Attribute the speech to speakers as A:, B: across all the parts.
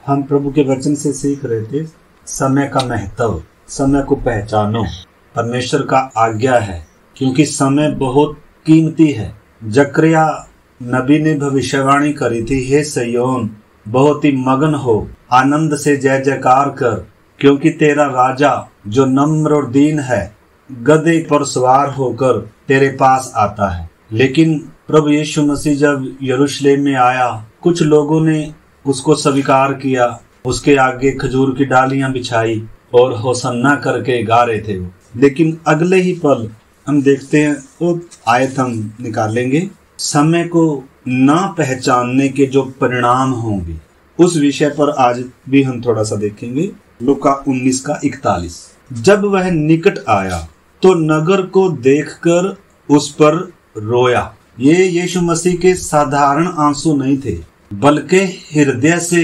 A: हम प्रभु के वचन से सीख रहे थे समय का महत्व, समय को पहचानो। परमेश्वर का आज्ञा है क्योंकि समय बहुत कीमती है। जकरिया नबी ने भविष्यवाणी करी थी, हे सिय्योन बहुत ही मगन हो, आनंद से जय जयकार कर, क्योंकि तेरा राजा जो नम्र और दीन है गधे पर सवार होकर तेरे पास आता है। लेकिन प्रभु यीशु मसीह जब यरूशलेम में आया, कुछ लोगों ने उसको स्वीकार किया, उसके आगे खजूर की डालियां बिछाई और होसन्ना करके गा रहे थे वो। लेकिन अगले ही पल हम देखते हैं, वो आयत हम निकालेंगे, समय को ना पहचानने के जो परिणाम होंगे उस विषय पर आज भी हम थोड़ा सा देखेंगे। लूका 19:41। जब वह निकट आया तो नगर को देखकर उस पर रोया। ये यीशु मसीह के साधारण आंसू नहीं थे, बल्कि हृदय से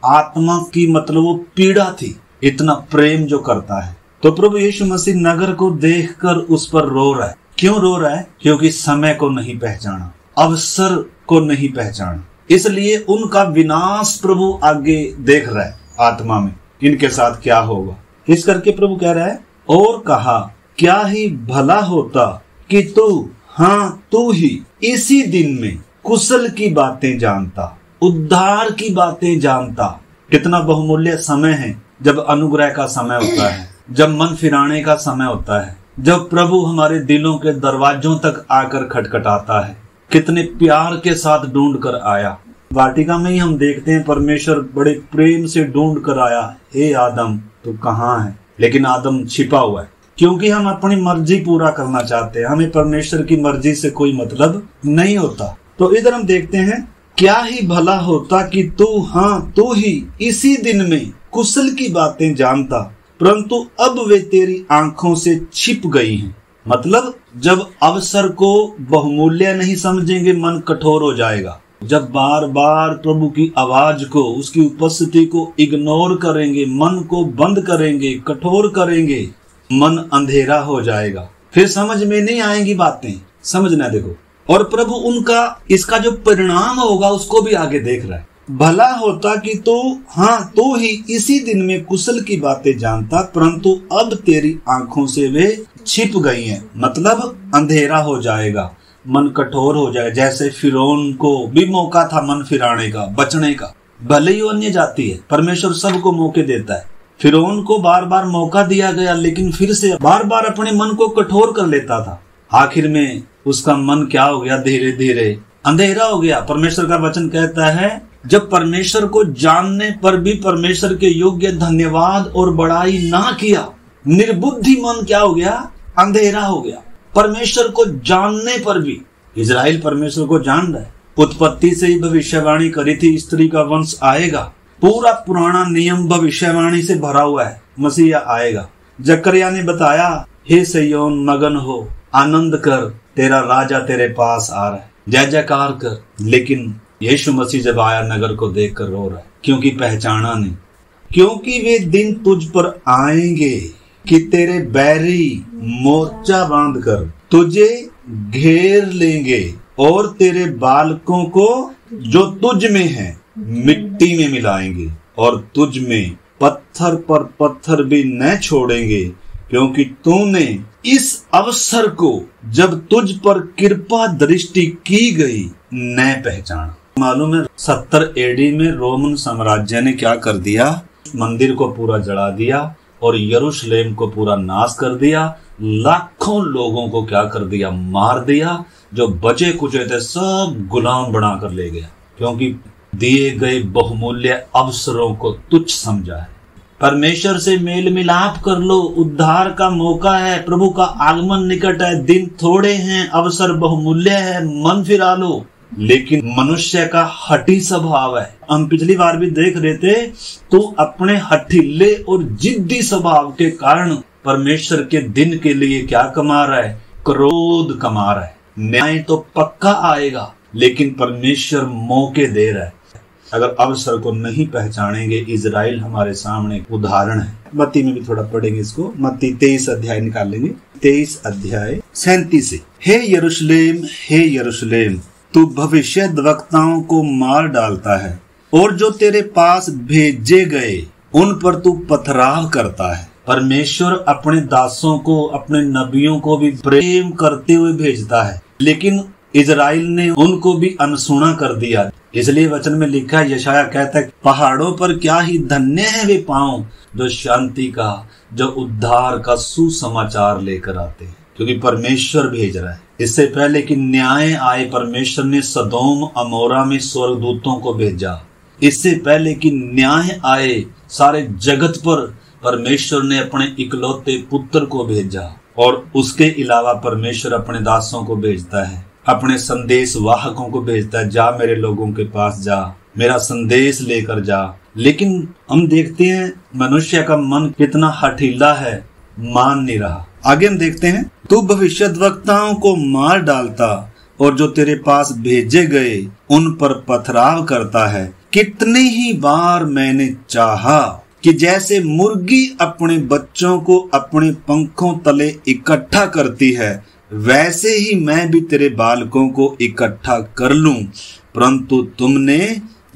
A: आत्मा की मतलब वो पीड़ा थी, इतना प्रेम जो करता है। तो प्रभु यीशु मसीह नगर को देखकर उस पर रो रहा है। क्यों रो रहा है? क्योंकि समय को नहीं पहचाना, अवसर को नहीं पहचाना, इसलिए उनका विनाश प्रभु आगे देख रहा है आत्मा में, इनके साथ क्या होगा। इस करके प्रभु कह रहा है, और कहा क्या ही भला होता कि तू ही इसी दिन में कुशल की बातें जानता, उद्धार की बातें जानता। कितना बहुमूल्य समय है जब अनुग्रह का समय होता है, जब मन फिराने का समय होता है, जब प्रभु हमारे दिलों के दरवाजों तक आकर खटखटाता है। कितने प्यार के साथ ढूंढ कर आया। वाटिका में ही हम देखते हैं परमेश्वर बड़े प्रेम से ढूंढ कर आया, हे आदम तू कहाँ है। लेकिन आदम छिपा हुआ है क्योंकि हम अपनी मर्जी पूरा करना चाहते हैं, हमें परमेश्वर की मर्जी से कोई मतलब नहीं होता। तो इधर हम देखते हैं, क्या ही भला होता कि तू ही इसी दिन में कुशल की बातें जानता, परंतु अब वे तेरी आंखों से छिप गई हैं। मतलब जब अवसर को बहुमूल्य नहीं समझेंगे, मन कठोर हो जाएगा। जब बार बार प्रभु की आवाज को, उसकी उपस्थिति को इग्नोर करेंगे, मन को बंद करेंगे, कठोर करेंगे, मन अंधेरा हो जाएगा, फिर समझ में नहीं आएंगी बातें। समझना देखो, और प्रभु उनका इसका जो परिणाम होगा उसको भी आगे देख रहा है। भला होता कि तू ही इसी दिन में कुशल की बातें जानता, परंतु अब तेरी आंखों से वे छिप गई हैं। मतलब अंधेरा हो जाएगा, मन कठोर हो जाएगा। जैसे फिरौन को भी मौका था मन फिराने का, बचने का, भले ही अन्य जाति है, परमेश्वर सबको मौके देता है। फिरौन को बार बार मौका दिया गया, लेकिन फिर से बार बार अपने मन को कठोर कर लेता था। आखिर में उसका मन क्या हो गया? धीरे धीरे अंधेरा हो गया। परमेश्वर का वचन कहता है, जब परमेश्वर को जानने पर भी परमेश्वर के योग्य धन्यवाद और बड़ाई ना किया, निर्बुद्धि मन क्या हो गया? अंधेरा हो गया। परमेश्वर को जानने पर भी, इजराइल परमेश्वर को जान रहा है, उत्पत्ति से ही भविष्यवाणी करी थी स्त्री का वंश आएगा। पूरा पुराना नियम भविष्यवाणी से भरा हुआ है, मसीहा आएगा। जकरिया ने बताया, हे सिय्योन मगन हो, आनंद कर, तेरा राजा तेरे पास आ रहा है, जय जयकार कर। लेकिन यीशु मसीह जब आया, नगर को देखकर रो रहा है, क्योंकि पहचाना नहीं। क्योंकि वे दिन तुझ पर आएंगे कि तेरे बैरी मोर्चा बांधकर तुझे घेर लेंगे और तेरे बालकों को जो तुझ में है मिट्टी में मिलाएंगे और तुझ में पत्थर पर पत्थर भी न छोड़ेंगे, क्योंकि तूने इस अवसर को जब तुझ पर कृपा दृष्टि की गई न पहचाना। मालूम है 70 AD में रोमन साम्राज्य ने क्या कर दिया? मंदिर को पूरा जला दिया और यरूशलेम को पूरा नाश कर दिया। लाखों लोगों को क्या कर दिया? मार दिया। जो बचे कुचे थे सब गुलाम बना कर ले गया, क्योंकि दिए गए बहुमूल्य अवसरों को तुच्छ समझा है। परमेश्वर से मेल मिलाप कर लो, उद्धार का मौका है, प्रभु का आगमन निकट है, दिन थोड़े हैं, अवसर बहुमूल्य है, मन फिरा लो। लेकिन मनुष्य का हठी स्वभाव है, हम पिछली बार भी देख रहे थे, तो अपने हठीले और जिद्दी स्वभाव के कारण परमेश्वर के दिन के लिए क्या कमा रहा है? क्रोध कमा रहा है। न्याय तो पक्का आएगा, लेकिन परमेश्वर मौके दे रहा है। अगर अवसर को नहीं पहचानेंगे, इजराइल हमारे सामने उदाहरण है। मत्ती में भी थोड़ा पढ़ेंगे इसको। मत्ती 23 अध्याय निकाल लेंगे, 23 अध्याय 37 से। हे यरूशलेम, हे यरूशलेम, तू भविष्यद्वक्ताओं को मार डालता है और जो तेरे पास भेजे गए उन पर तू पथराव करता है। परमेश्वर अपने दासों को, अपने नबियों को भी प्रेम करते हुए भेजता है, लेकिन इजराइल ने उनको भी अनसुना कर दिया। इसलिए वचन में लिखा है, यशाया कहता है, पहाड़ों पर क्या ही धन्य है वे पांव जो शांति का, जो उद्धार का सुसमाचार लेकर आते हैं, क्योंकि परमेश्वर भेज रहा है। इससे पहले कि न्याय आए, परमेश्वर ने सदोम अमोरा में स्वर्गदूतों को भेजा। इससे पहले कि न्याय आए सारे जगत पर, परमेश्वर ने अपने इकलौते पुत्र को भेजा। और उसके अलावा परमेश्वर अपने दासों को भेजता है, अपने संदेश वाहकों को भेजता है, जा मेरे लोगों के पास जा, मेरा संदेश लेकर जा। लेकिन हम देखते हैं मनुष्य का मन कितना हठीला है, मान नहीं रहा। आगे हम देखते हैं, तू भविष्यद्वक्ताओं को मार डालता और जो तेरे पास भेजे गए उन पर पथराव करता है। कितने ही बार मैंने चाहा कि जैसे मुर्गी अपने बच्चों को अपने पंखों तले इकट्ठा करती है, वैसे ही मैं भी तेरे बालकों को इकट्ठा कर लूं, परंतु तुमने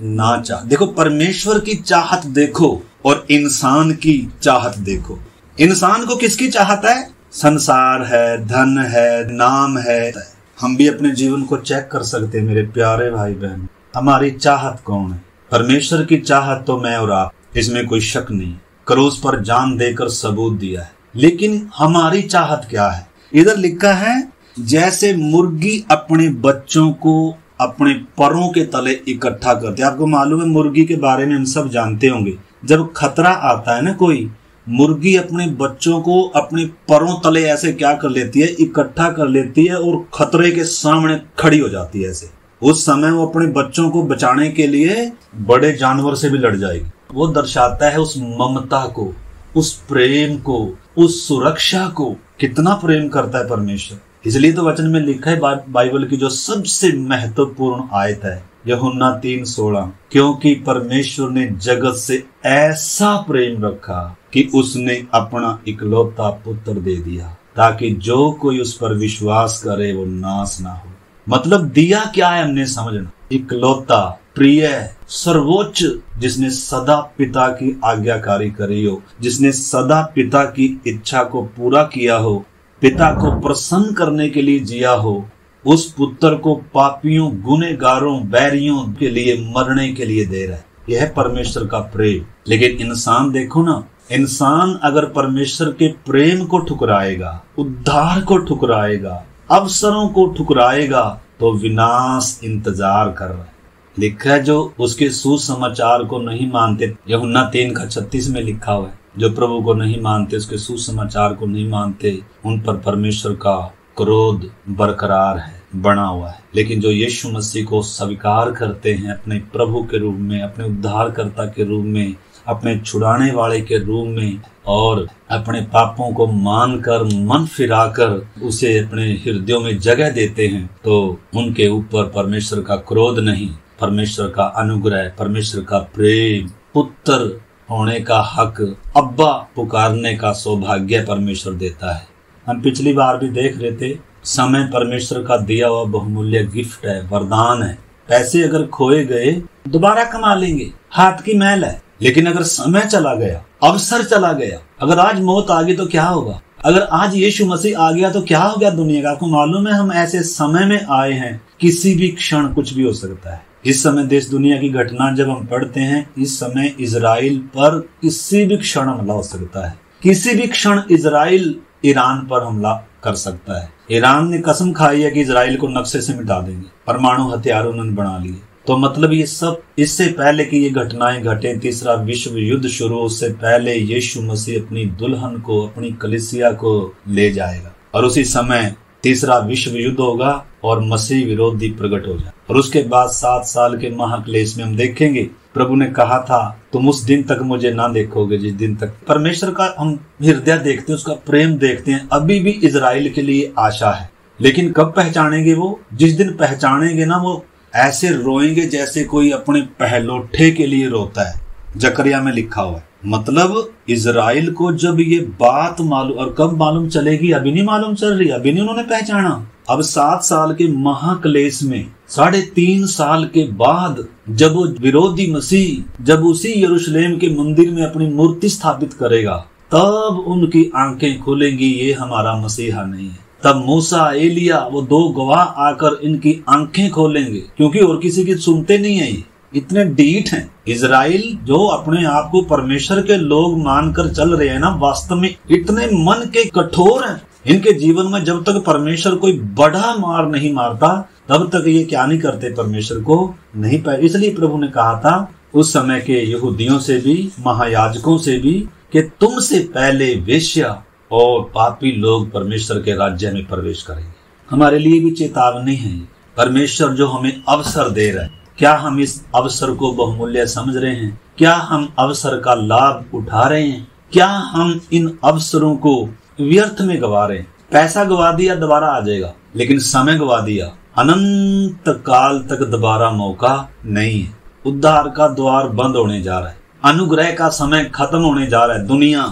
A: ना चाहा। देखो, परमेश्वर की चाहत देखो और इंसान की चाहत देखो। इंसान को किसकी चाहत है? संसार है, धन है, नाम है। हम भी अपने जीवन को चेक कर सकते हैं मेरे प्यारे भाई बहन, हमारी चाहत कौन है? परमेश्वर की चाहत तो मैं और आप, इसमें कोई शक नहीं। क्रूस पर जान देकर सबूत दिया है, लेकिन हमारी चाहत क्या है? इधर लिखा है, जैसे मुर्गी अपने बच्चों को अपने परों के तले इकट्ठा करती है। आपको मालूम है, मुर्गी के बारे में हम सब जानते होंगे, जब खतरा आता है ना कोई, मुर्गी अपने बच्चों को अपने परों तले ऐसे क्या कर लेती है, इकट्ठा कर लेती है और खतरे के सामने खड़ी हो जाती है। ऐसे उस समय वो अपने बच्चों को बचाने के लिए बड़े जानवर से भी लड़ जाएगी। वो दर्शाता है उस ममता को, उस प्रेम को, उस सुरक्षा को। कितना प्रेम करता है परमेश्वर। इसलिए तो वचन में लिखा है, बाइबल की जो सबसे महत्वपूर्ण आयत है, यूहन्ना 3:16, क्योंकि परमेश्वर ने जगत से ऐसा प्रेम रखा कि उसने अपना इकलौता पुत्र दे दिया, ताकि जो कोई उस पर विश्वास करे वो नाश ना हो। मतलब दिया क्या है हमने समझना, इकलौता, प्रिय, सर्वोच्च, जिसने सदा पिता की आज्ञाकारी करी हो, जिसने सदा पिता की इच्छा को पूरा किया हो, पिता को प्रसन्न करने के लिए जिया हो, उस पुत्र को पापियों, गुनहगारों, बैरियों के लिए मरने के लिए दे रहा है। यह है परमेश्वर का प्रेम। लेकिन इंसान देखो ना, इंसान अगर परमेश्वर के प्रेम को ठुकराएगा, उद्धार को ठुकराएगा, अवसरों को ठुकराएगा, तो विनाश इंतजार कर रहा है। लिखा है, जो उसके सुसमाचार को नहीं मानते, यूहन्ना 3:36 में लिखा हुआ है, जो प्रभु को नहीं मानते, उसके सुसमाचार को नहीं मानते, उन पर परमेश्वर का क्रोध बरकरार है, बना हुआ है। लेकिन जो यीशु मसीह को स्वीकार करते हैं अपने प्रभु के रूप में, अपने उद्धारकर्ता के रूप में, अपने छुड़ाने वाले के रूप में, और अपने पापों को मानकर, मन फिराकर उसे अपने हृदयों में जगह देते हैं, तो उनके ऊपर परमेश्वर का क्रोध नहीं, परमेश्वर का अनुग्रह, परमेश्वर का प्रेम, पुत्र होने का हक, अब्बा पुकारने का सौभाग्य परमेश्वर देता है। हम पिछली बार भी देख रहे थे, समय परमेश्वर का दिया हुआ बहुमूल्य गिफ्ट है, वरदान है। पैसे अगर खोए गए दोबारा कमा लेंगे, हाथ की मैल है। लेकिन अगर समय चला गया, अवसर चला गया, अगर आज मौत आ गई तो क्या होगा? अगर आज यीशु मसीह आ गया तो क्या हो गया दुनिया का? आपको मालूम है, हम ऐसे समय में आए हैं, किसी भी क्षण कुछ भी हो सकता है। इस समय देश दुनिया की घटना जब हम पढ़ते हैं, इस समय इजराइल पर किसी भी क्षण हमला हो सकता है। किसी भी क्षण इजराइल ईरान पर हमला कर सकता है। ईरान ने कसम खाई है कि इजराइल को नक्शे से मिटा देंगे, परमाणु हथियार उन्होंने बना लिए। तो मतलब ये सब इससे पहले कि ये घटनाएं घटे, तीसरा विश्व युद्ध शुरू उससे पहले यीशु मसीह अपनी दुल्हन को, अपनी कलीसिया को ले जाएगा, और उसी समय तीसरा विश्व युद्ध होगा और मसीह विरोधी प्रकट हो जाए। और उसके बाद 7 साल के महाक्लेश में हम देखेंगे, प्रभु ने कहा था, तुम उस दिन तक मुझे ना देखोगे जिस दिन तक। परमेश्वर का हम हृदय देखते हैं, उसका प्रेम देखते हैं। अभी भी इजराइल के लिए आशा है, लेकिन कब पहचानेंगे वो? जिस दिन पहचानेंगे ना, वो ऐसे रोएंगे जैसे कोई अपने पहलोठे के लिए रोता है। जकरिया में लिखा हुआ है। मतलब इजराइल को जब ये बात मालूम, और कब मालूम चलेगी? अभी नहीं मालूम चल रही, अभी नहीं उन्होंने पहचाना। अब 7 साल के महाक्लेश में 3.5 साल के बाद जब वो विरोधी मसीह जब उसी यरूशलेम के मंदिर में अपनी मूर्ति स्थापित करेगा, तब उनकी आंखें खुलेंगी, ये हमारा मसीहा नहीं है। तब मूसा, एलिया, वो 2 गवाह आकर इनकी आंखें खोलेंगे, क्योंकि और किसी की सुनते नहीं है। ये इतने ढीठ हैं। इजराइल जो अपने आप को परमेश्वर के लोग मानकर चल रहे हैं ना, वास्तव में इतने मन के कठोर हैं। इनके जीवन में जब तक परमेश्वर कोई बड़ा मार नहीं मारता, तब तक ये क्या नहीं करते, परमेश्वर को नहीं पाए। इसलिए प्रभु ने कहा था उस समय के यहूदियों से भी, महायाजकों से भी, कि तुमसे पहले वेश्या और पापी लोग परमेश्वर के राज्य में प्रवेश करेंगे। हमारे लिए भी चेतावनी है। परमेश्वर जो हमें अवसर दे रहा है, क्या हम इस अवसर को बहुमूल्य समझ रहे हैं? क्या हम अवसर का लाभ उठा रहे हैं? क्या हम इन अवसरों को व्यर्थ में गवा रहे हैं? पैसा गवा दिया, दोबारा आ जाएगा, लेकिन समय गवा दिया, अनंत काल तक दोबारा मौका नहीं है। उद्धार का द्वार बंद होने जा रहा है, अनुग्रह का समय खत्म होने जा रहा है। दुनिया,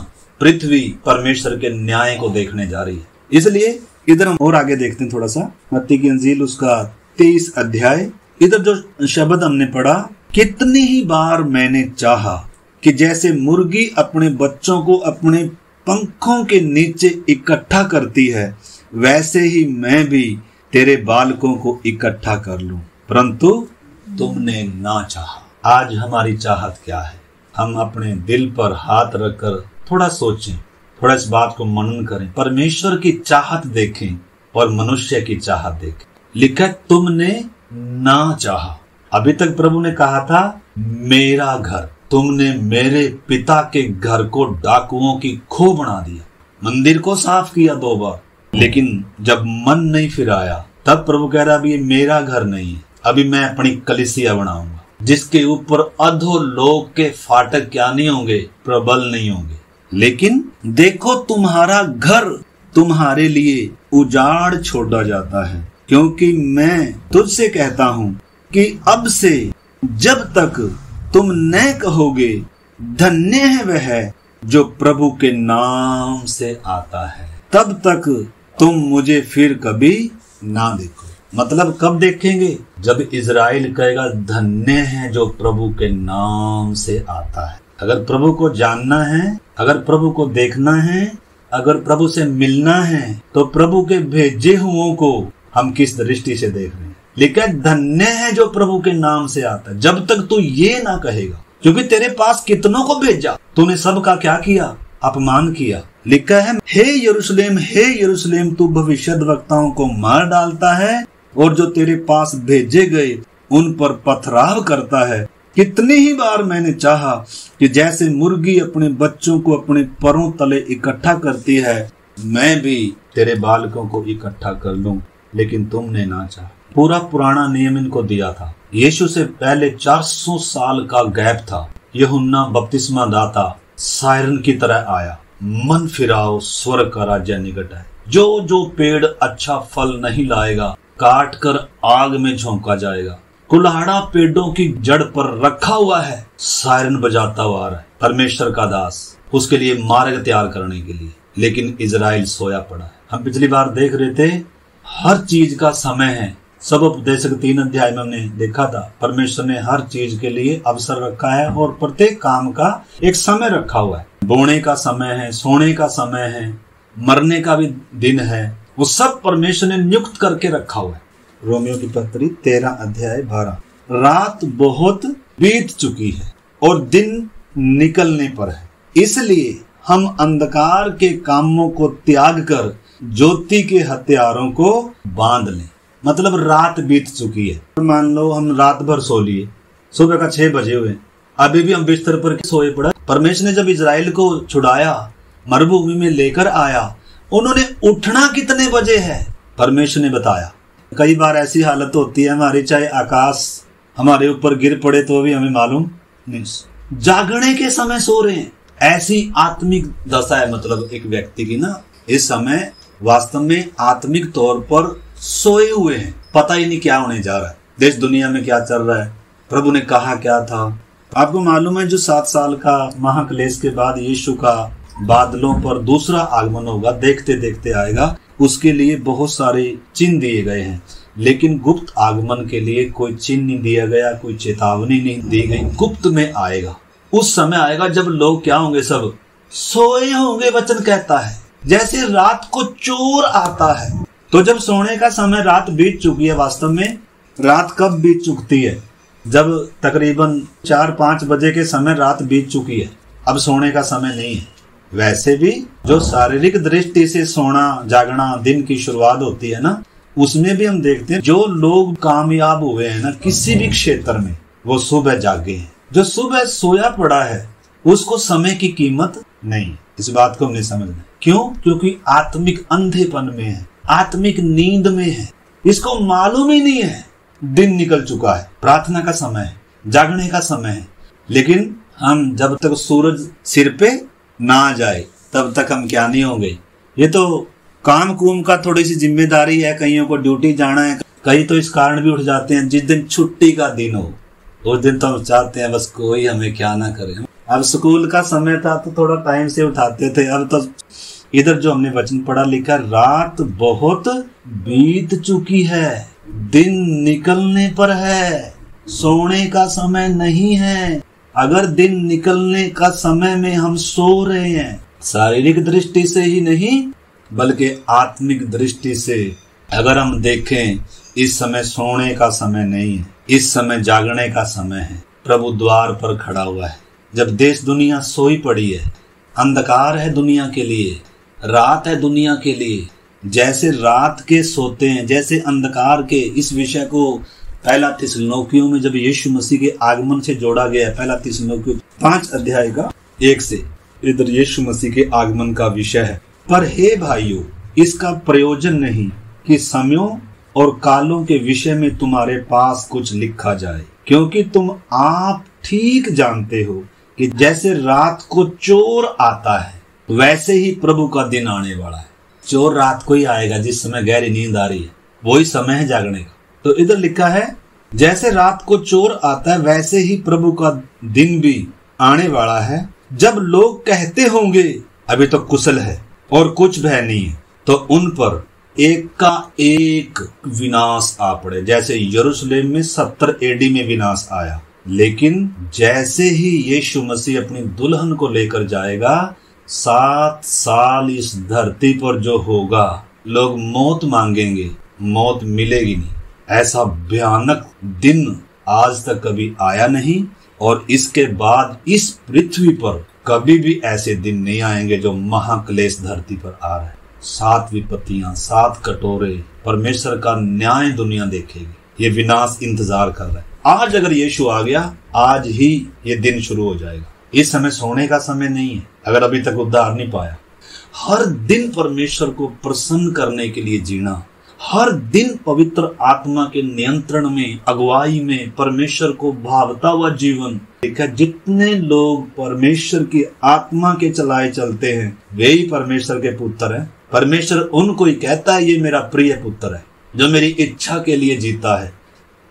A: पृथ्वी परमेश्वर के न्याय को देखने जा रही है। इसलिए इधर हम और आगे देखते हैं थोड़ा सा, मत्ती की अंजील उसका 23 अध्याय। इधर जो शब्द हमने पढ़ा, कितनी ही बार मैंने चाहा कि जैसे मुर्गी अपने बच्चों को अपने पंखों के नीचे इकट्ठा करती है, वैसे ही मैं भी तेरे बालकों को इकट्ठा कर लूं, परंतु तुमने ना चाहा। आज हमारी चाहत क्या है? हम अपने दिल पर हाथ रखकर थोड़ा सोचें, थोड़ा इस बात को मनन करें। परमेश्वर की चाहत देखें और मनुष्य की चाहत देखें। लिखा तुमने ना चाहा। अभी तक प्रभु ने कहा था मेरा घर, तुमने मेरे पिता के घर को डाकुओं की खो बना दिया। मंदिर को साफ किया 2 बार, लेकिन जब मन नहीं फिर आया, तब प्रभु कह रहा अभी मेरा घर नहीं है, अभी मैं अपनी कलीसिया बनाऊंगा, जिसके ऊपर अधोलोक के फाटक क्या नहीं होंगे, प्रबल नहीं होंगे। लेकिन देखो तुम्हारा घर तुम्हारे लिए उजाड़ छोड़ा जाता है, क्योंकि मैं तुझसे कहता हूँ कि अब से जब तक तुम न कहोगे धन्य है वह जो प्रभु के नाम से आता है, तब तक तुम मुझे फिर कभी ना देखो। मतलब कब देखेंगे? जब इजराइल कहेगा धन्य है जो प्रभु के नाम से आता है। अगर प्रभु को जानना है, अगर प्रभु को देखना है, अगर प्रभु से मिलना है, तो प्रभु के भेजे हुओं को हम किस दृष्टि से देख रहे हैं? लेकिन धन्य है जो प्रभु के नाम से आता है। जब तक तू ये ना कहेगा, क्योंकि तेरे पास कितनों को भेजा, तूने सबका क्या किया? अपमान किया। लिखा है हे यरूशलेम तू भविष्यद्वक्ताओं को मार डालता है और जो तेरे पास भेजे गए उन पर पथराव करता है। कितनी ही बार मैंने चाहा कि जैसे मुर्गी अपने बच्चों को अपने परों तले इकट्ठा करती है, मैं भी तेरे बालकों को इकट्ठा कर लूं, लेकिन तुमने ना चाहा। पूरा पुराना नियम इनको दिया था। यीशु से पहले 400 साल का गैप था। यूहन्ना बपतिस्मा दाता सायरन की तरह आया, मन फिराओ स्वर्ग का राज्य निकट है। जो पेड़ अच्छा फल नहीं लाएगा काट कर आग में झोंका जाएगा। कुल्हाड़ा पेड़ों की जड़ पर रखा हुआ है, सायरन बजाता हुआ आ रहा है परमेश्वर का दास, उसके लिए मार्ग तैयार करने के लिए। लेकिन इजराइल सोया पड़ा है। हम पिछली बार देख रहे थे हर चीज का समय है। सब उपदेशक 3 अध्याय में हमने देखा था, परमेश्वर ने हर चीज के लिए अवसर रखा है और प्रत्येक काम का एक समय रखा हुआ है। बोने का समय है, सोने का समय है, मरने का भी दिन है, वो सब परमेश्वर ने नियुक्त करके रखा हुआ है। रोमियो की पत्री 13 अध्याय 12। रात बहुत बीत चुकी है और दिन निकलने पर है, इसलिए हम अंधकार के कामों को त्याग कर ज्योति के हथियारों को बांध लें। मतलब रात बीत चुकी है। मान लो हम रात भर सो लिए, सुबह का 6 बजे हुए, अभी भी हम बिस्तर पर सोए पड़ा। परमेश्वर ने जब इजराइल को छुड़ाया, मरुभूमि में लेकर आया, उन्होंने उठना कितने बजे है परमेश्वर ने बताया। कई बार ऐसी हालत होती है हमारी, चाहे आकाश हमारे ऊपर गिर पड़े तो भी हमें मालूम नहीं, जागने के समय सो रहे हैं। ऐसी आत्मिक दशा है मतलब एक व्यक्ति की ना, इस समय वास्तव में आत्मिक तौर पर सोए हुए हैं, पता ही नहीं क्या होने जा रहा है, देश दुनिया में क्या चल रहा है, प्रभु ने कहा क्या था। आपको मालूम है जो 7 साल का महाक्लेश के बाद यीशु का बादलों पर दूसरा आगमन होगा, देखते देखते आएगा, उसके लिए बहुत सारे चिन्ह दिए गए हैं। लेकिन गुप्त आगमन के लिए कोई चिन्ह नहीं दिया गया, कोई चेतावनी नहीं दी गई। गुप्त में आएगा, उस समय आएगा जब लोग क्या होंगे, सब सोए होंगे। वचन कहता है जैसे रात को चोर आता है। तो जब सोने का समय, रात बीत चुकी है। वास्तव में रात कब बीत चुकती है? जब तकरीबन 4-5 बजे के समय रात बीत चुकी है, अब सोने का समय नहीं है। वैसे भी जो शारीरिक दृष्टि से सोना जागना दिन की शुरुआत होती है ना, उसमें भी हम देखते हैं जो लोग कामयाब हुए हैं ना किसी भी क्षेत्र में, वो सुबह जागे हैं। जो सुबह सोया पड़ा है उसको समय की कीमत नहीं। इस बात को हमने समझना। क्यों? क्योंकि आत्मिक अंधेपन में है, आत्मिक नींद में है, इसको मालूम ही नहीं है दिन निकल चुका है, प्रार्थना का समय है, जागने का समय है। लेकिन हम जब तक सूरज सिर पे ना आ जाए तब तक हम क्या नहीं होंगे। ये तो काम कुम का थोड़ी सी जिम्मेदारी है, कईयों को ड्यूटी जाना है, कई तो इस कारण भी उठ जाते हैं जिस दिन छुट्टी का दिन हो उस दिन तो हम चाहते हैं बस कोई हमें क्या ना करे। अब स्कूल का समय था तो थोड़ा टाइम से उठाते थे, अब तो इधर जो हमने वचन पढ़ा लिखा, रात बहुत बीत चुकी है, दिन निकलने पर है, सोने का समय नहीं है। अगर दिन निकलने का समय में हम सो रहे हैं, शारीरिक दृष्टि से ही नहीं बल्कि आत्मिक दृष्टि से अगर हम देखें, इस समय सोने का समय नहीं है, इस समय जागने का समय है। प्रभु द्वार पर खड़ा हुआ है। जब देश दुनिया सोई पड़ी है, अंधकार है दुनिया के लिए, रात है दुनिया के लिए, जैसे रात के सोते हैं, जैसे अंधकार के, इस विषय को पहला थिस्सलुनीकियों में जब यीशु मसीह के आगमन से जोड़ा गया है, पहला थिस्सलुनीकियों 5 अध्याय का 1 से, इधर यीशु मसीह के आगमन का विषय है। पर हे भाइयों, इसका प्रयोजन नहीं कि समयों और कालों के विषय में तुम्हारे पास कुछ लिखा जाए, क्योंकि तुम आप ठीक जानते हो कि जैसे रात को चोर आता है वैसे ही प्रभु का दिन आने वाला है। चोर रात को ही आएगा जिस समय गहरी नींद आ रही है, वही समय है जागने का। तो इधर लिखा है जैसे रात को चोर आता है वैसे ही प्रभु का दिन भी आने वाला है, जब लोग कहते होंगे अभी तो कुशल है और कुछ भय नहीं है, तो उन पर एक का एक विनाश आ पड़े। जैसे यरूशलेम में 70 एडी में विनाश आया, लेकिन जैसे ही यीशु मसीह अपनी दुल्हन को लेकर जाएगा, 7 साल इस धरती पर जो होगा, लोग मौत मांगेंगे, मौत मिलेगी नहीं। ऐसा भयानक दिन आज तक कभी आया नहीं और इसके बाद इस पृथ्वी पर कभी भी ऐसे दिन नहीं आएंगे जो महाक्लेश धरती पर आ रहा है। 7 विपत्तियां, 7 कटोरे, परमेश्वर का न्याय दुनिया देखेगी। ये विनाश इंतजार कर रहा है। आज अगर यीशु आ गया, आज ही ये दिन शुरू हो जाएगा। इस समय सोने का समय नहीं है अगर अभी तक उद्धार नहीं पाया। हर दिन परमेश्वर को प्रसन्न करने के लिए जीना, हर दिन पवित्र आत्मा के नियंत्रण में, अगुवाई में परमेश्वर को भावता हुआ जीवन। देखा, जितने लोग परमेश्वर की आत्मा के चलाए चलते हैं वे ही परमेश्वर के पुत्र हैं। परमेश्वर उनको ही कहता है ये मेरा प्रिय पुत्र है जो मेरी इच्छा के लिए जीता है।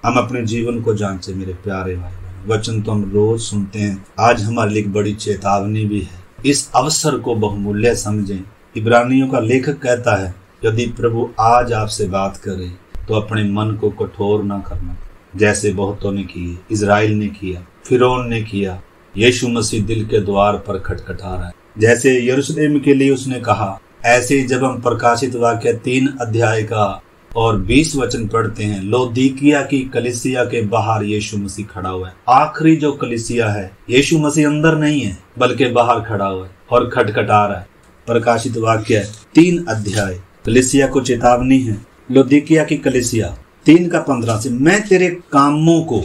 A: हम अपने जीवन को जांचे मेरे प्यारे भाई। वचन तो हम रोज सुनते हैं, आज हमारे लिए बड़ी चेतावनी भी है। इस अवसर को बहुमूल्य समझें। इब्रानियों का लेखक कहता है, यदि प्रभु आज आपसे बात करे तो अपने मन को कठोर ना करना, जैसे बहुतों ने किए, इजराइल ने किया, फिरौन ने किया। यीशु मसीह दिल के द्वार पर खटखटा रहा है। जैसे यरूशलेम के लिए उसने कहा, ऐसे ही जब हम प्रकाशित वाक्य 3 अध्याय का और 20 वचन पढ़ते हैं, लौदीकिया की कलीसिया के बाहर यीशु मसीह खड़ा हुआ है। आखिरी जो कलीसिया है, यीशु मसीह अंदर नहीं है बल्कि बाहर खड़ा हुआ है और खटखटा रहा है। प्रकाशित वाक्य 3 अध्याय कलीसिया को चेतावनी है। लौदीकिया की कलीसिया 3:15 से, मैं तेरे कामों को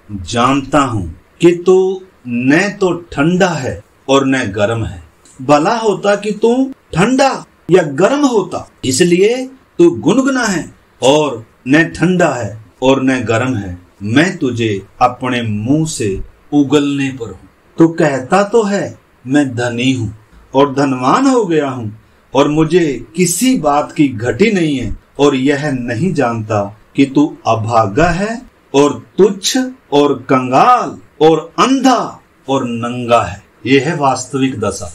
A: जानता हूं कि तू न तो ठंडा है और न गर्म है। भला होता कि तू ठंडा या गर्म होता, इसलिए तू गुनगुना है और न ठंडा है और न गर्म है। मैं तुझे अपने मुंह से उगलने पर हूं। तू कहता तो है मैं धनी हूं और धनवान हो गया हूं और मुझे किसी बात की घटी नहीं है, और यह नहीं जानता कि तू अभागा है और तुच्छ और कंगाल और अंधा और नंगा है। यह है वास्तविक दशा,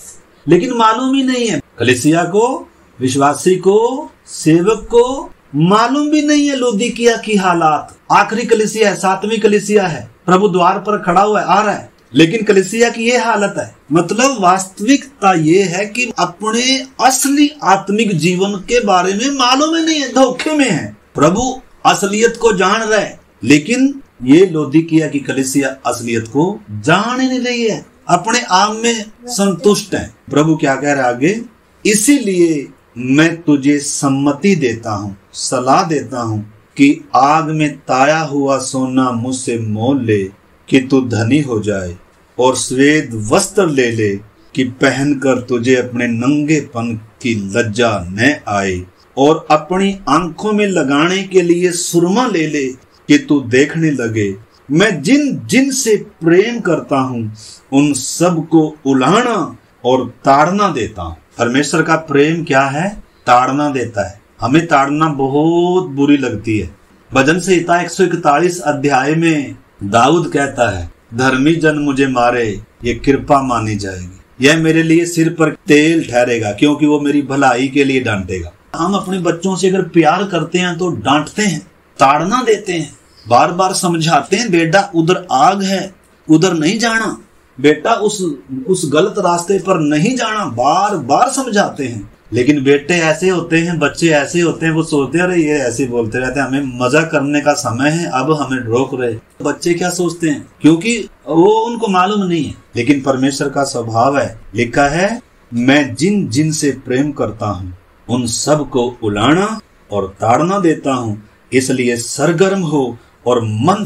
A: लेकिन मालूम ही नहीं है कलीसिया को, विश्वासी को, सेवक को, मालूम भी नहीं है लौदीकिया की हालात। आखिरी कलीसिया है, 7वीं कलीसिया है, प्रभु द्वार पर खड़ा हुआ है, आ रहा है, लेकिन कलीसिया की ये हालत है। मतलब वास्तविकता ये है कि अपने असली आत्मिक जीवन के बारे में मालूम ही नहीं है, धोखे में है। प्रभु असलियत को जान रहा है, लेकिन ये लौदीकिया की कलीसिया असलियत को जान ही नहीं रही है, अपने आप में संतुष्ट है। प्रभु क्या कह रहा है आगे, इसीलिए मैं तुझे सम्मति देता हूँ, सलाह देता हूँ कि आग में ताया हुआ सोना मुझसे मोल ले कि तू धनी हो जाए, और श्वेत वस्त्र ले ले कि पहनकर तुझे अपने नंगेपन की लज्जा न आए, और अपनी आंखों में लगाने के लिए सुरमा ले ले कि तू देखने लगे। मैं जिन जिन से प्रेम करता हूँ उन सब को उलाहना और ताड़ना देता हूँ। परमेश्वर का प्रेम क्या है? ताड़ना देता है। हमें ताड़ना बहुत बुरी लगती है। भजन संहिता 141 अध्याय में दाऊद कहता है, धर्मी जन मुझे मारे, ये कृपा मानी जाएगी, यह मेरे लिए सिर पर तेल ठहरेगा, क्योंकि वो मेरी भलाई के लिए डांटेगा। हम अपने बच्चों से अगर प्यार करते हैं तो डांटते हैं, ताड़ना देते हैं, बार बार समझाते हैं, बेटा उधर आग है, उधर नहीं जाना, बेटा उस गलत रास्ते पर नहीं जाना, बार बार समझाते हैं। लेकिन बेटे ऐसे होते हैं, बच्चे ऐसे होते हैं, वो सोचते हैं अरे ये ऐसे बोलते रहते हैं, हमें मजा करने का समय है, अब हमें रोक रहे। बच्चे क्या सोचते हैं? क्योंकि वो उनको मालूम नहीं है। लेकिन परमेश्वर का स्वभाव है, लिखा है मैं जिन जिन से प्रेम करता हूँ उन सब को उलाहना और ताड़ना देता हूँ, इसलिए सरगर्म हो और मन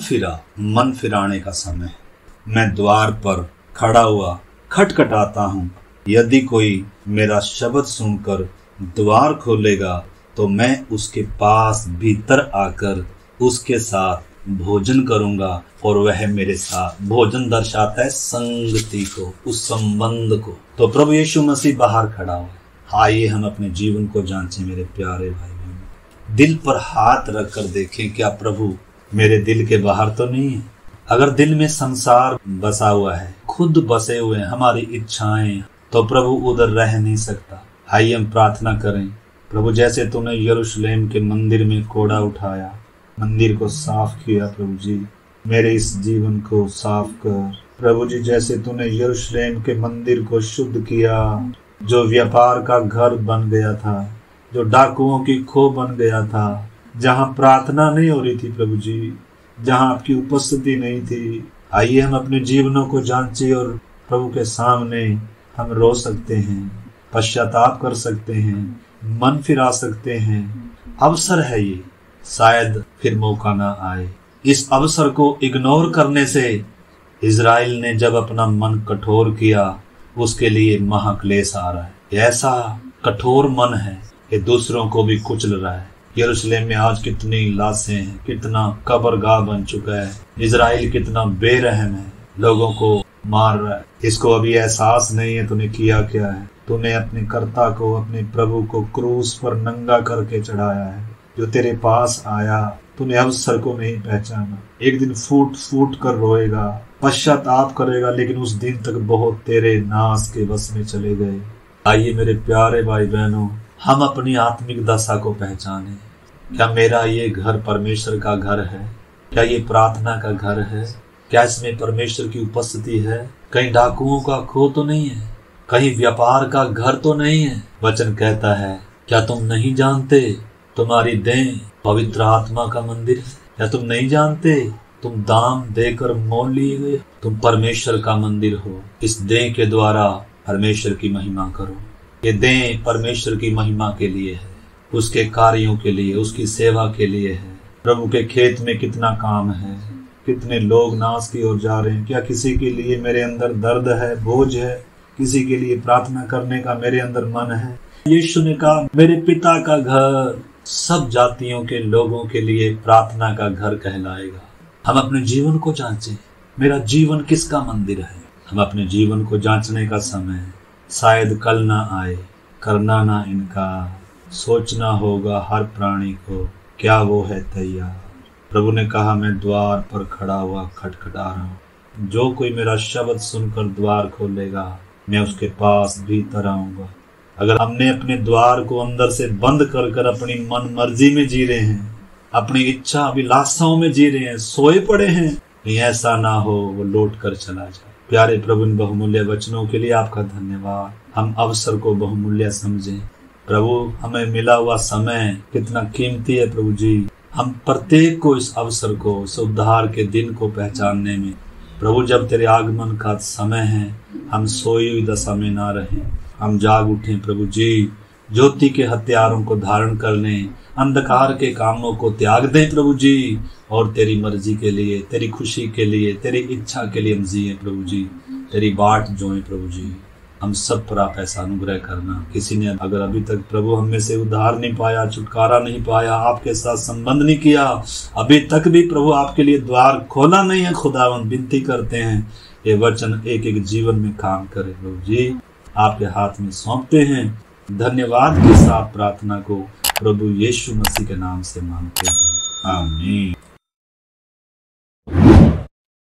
A: फिराने का समय है। मैं द्वार पर खड़ा हुआ खटखटाता हूँ, यदि कोई मेरा शब्द सुनकर द्वार खोलेगा तो मैं उसके पास भीतर आकर उसके साथ भोजन करूंगा और वह मेरे साथ। भोजन दर्शाता है संगति को, उस संबंध को। तो प्रभु यीशु मसीह बाहर खड़ा हुआ है। आइए हम अपने जीवन को जांचें मेरे प्यारे भाई बहनों, दिल पर हाथ रखकर देखें क्या प्रभु मेरे दिल के बाहर तो नहीं है। अगर दिल में संसार बसा हुआ है, खुद बसे हुए हैं हमारी इच्छाएं, तो प्रभु उधर रह नहीं सकता। आइए हम प्रार्थना करें, प्रभु जैसे तूने यरूशलेम के मंदिर में कोड़ा उठाया, मंदिर को साफ किया, प्रभु जी मेरे इस जीवन को साफ कर। प्रभु जी जैसे तूने यरूशलेम के मंदिर को शुद्ध किया, जो व्यापार का घर बन गया था, जो डाकुओं की खो बन गया था, जहाँ प्रार्थना नहीं हो रही थी प्रभु जी, जहाँ आपकी उपस्थिति नहीं थी। आइए हम अपने जीवनों को जांचें और प्रभु के सामने हम रो सकते हैं, पश्चाताप कर सकते हैं, मन फिरा सकते हैं। अवसर है ये, शायद फिर मौका ना आए। इस अवसर को इग्नोर करने से इजराइल ने जब अपना मन कठोर किया, उसके लिए महाक्लेश आ रहा है। ऐसा कठोर मन है कि दूसरों को भी कुचल रहा है। यरूशलेम में आज कितनी लाशें हैं, कितना कब्रगाह बन चुका है। इजराइल कितना बेरहम है, लोगों को मार रहा है। इसको अभी एहसास नहीं है तूने किया क्या है। तूने अपने कर्ता को, अपने प्रभु को क्रूस पर नंगा करके चढ़ाया है। जो तेरे पास आया, तूने अवसर को नहीं पहचाना। एक दिन फूट फूट कर रोएगा, पश्चाताप करेगा, लेकिन उस दिन तक बहुत तेरे नाश के वश में चले गए। आइए मेरे प्यारे भाई बहनों, हम अपनी आत्मिक दशा को पहचाने। क्या मेरा ये घर परमेश्वर का घर है? क्या ये प्रार्थना का घर है? क्या इसमें परमेश्वर की उपस्थिति है? कहीं डाकुओं का खो तो नहीं है? कहीं व्यापार का घर तो नहीं है? वचन कहता है, क्या तुम नहीं जानते तुम्हारी देह पवित्र आत्मा का मंदिर है? क्या तुम नहीं जानते तुम दाम देकर मोल लिए गए? तुम परमेश्वर का मंदिर हो। इस देह के द्वारा परमेश्वर की महिमा करो। ये देह परमेश्वर की महिमा के लिए है, उसके कार्यों के लिए, उसकी सेवा के लिए है। प्रभु के खेत में कितना काम है, कितने लोग नाश की ओर जा रहे हैं। क्या किसी के लिए मेरे अंदर दर्द है, बोझ है? किसी के लिए प्रार्थना करने का मेरे अंदर मन है? यीशु ने कहा, मेरे पिता का घर सब जातियों के लोगों के लिए प्रार्थना का घर कहलाएगा। हम अपने जीवन को जांचें, मेरा जीवन किसका मंदिर है? हम अपने जीवन को जांचने का समय है। शायद कल ना आए, करना ना इनकार, सोचना होगा हर प्राणी को, क्या वो है तैयार। प्रभु ने कहा, मैं द्वार पर खड़ा हुआ खटखटा रहा हूँ। जो कोई मेरा शब्द सुनकर द्वार खोलेगा, मैं उसके पास भीतर आऊंगा अगर हमने अपने द्वार को अंदर से बंद कर कर अपनी मन मर्जी में जी रहे हैं, अपनी इच्छा अभिलाषाओं में जी रहे हैं, सोए पड़े हैं, नहीं ऐसा ना हो वो लौट कर चला जाए। प्यारे प्रभु, इन बहुमूल्य वचनों के लिए आपका धन्यवाद। हम अवसर को बहुमूल्य समझें प्रभु, हमें मिला हुआ समय कितना कीमती है प्रभु जी। हम प्रत्येक को इस अवसर को, इस उद्धार के दिन को पहचानने में प्रभु, जब तेरे आगमन का समय है, हम सोई हुई दशा में ना रहें, हम जाग उठें प्रभु जी। ज्योति के हथियारों को धारण कर लें, अंधकार के कामों को त्याग दें प्रभु जी, और तेरी मर्जी के लिए, तेरी खुशी के लिए, तेरी इच्छा के लिए हम जिए प्रभु जी, तेरी बाट जोएं प्रभु जी। हम सब पर आप ऐसा अनुग्रह करना। किसी ने अगर अभी तक प्रभु हम में से उद्धार नहीं पाया, छुटकारा नहीं पाया, आपके साथ संबंध नहीं किया, अभी तक भी प्रभु आपके लिए द्वार खोला नहीं है, खुदावंद विनती करते हैं ये वचन एक एक जीवन में काम करे प्रभु जी। आपके हाथ में सौंपते हैं। धन्यवाद के साथ प्रार्थना को प्रभु यीशु मसीह के नाम से मांगते हैं, आमीन।